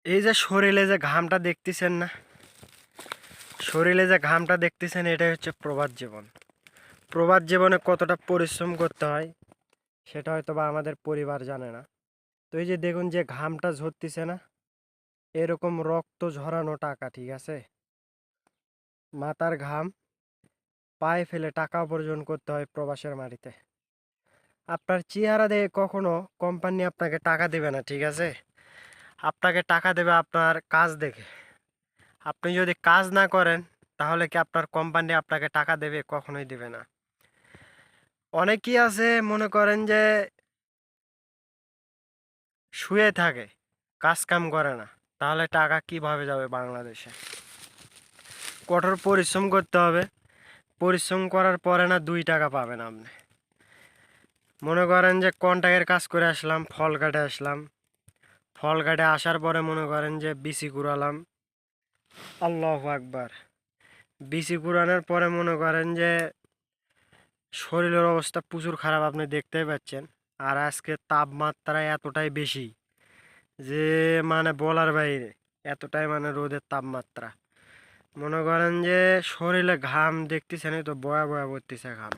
এই যে শরীরে যে ঘামটা দেখতেছেন না, শরীরে যে ঘামটা দেখতেছেন, এটাই হচ্ছে প্রবাদ জীবন। প্রবাদ জীবনে কতটা পরিশ্রম করতে হয় সেটা হয়তো বা আমাদের পরিবার জানে না। তো এই যে দেখুন যে ঘামটা ঝরতেছে না, এরকম রক্ত ঝরানো টাকা, ঠিক আছে? মাথার ঘাম পায়ে ফেলে টাকা উপার্জন করতে হয় প্রবাসের মাটিতে। আপনার চেহারা দেখে কখনো কোম্পানি আপনাকে টাকা দেবে না, ঠিক আছে? আপনাকে টাকা দেবে আপনার কাজ দেখে। আপনি যদি কাজ না করেন তাহলে কি আপনার কোম্পানি আপনাকে টাকা দেবে? কখনোই দেবে না। অনেকেই আছে মনে করেন যে শুয়ে থাকে, কাজ কাম করে না, তাহলে টাকা কিভাবে যাবে বাংলাদেশে? কঠোর পরিশ্রম করতে হবে। পরিশ্রম করার পরে না 2 টাকা পাবেন আপনি। মনে করেন যে কন্ট্রাক্টের কাজ করে আসলাম, ফল কাটে আসলাম, ফল কাটে আসার পরে মনে করেন যে বিসি কুড়ালাম, আল্লাহু আকবার। বিসি কুড়ানোর পরে মনে করেন যে শরীরের অবস্থা প্রচুর খারাপ, আপনি দেখতেই পাচ্ছেন। আর আজকে তাপমাত্রা এতটাই বেশি যে মানে বলার বাইরে, এতটাই মানে রোদের তাপমাত্রা। মনে করেন যে শরীরে ঘাম দেখতেছেনই তো, বয়া বয়া পড়তেছে ঘাম।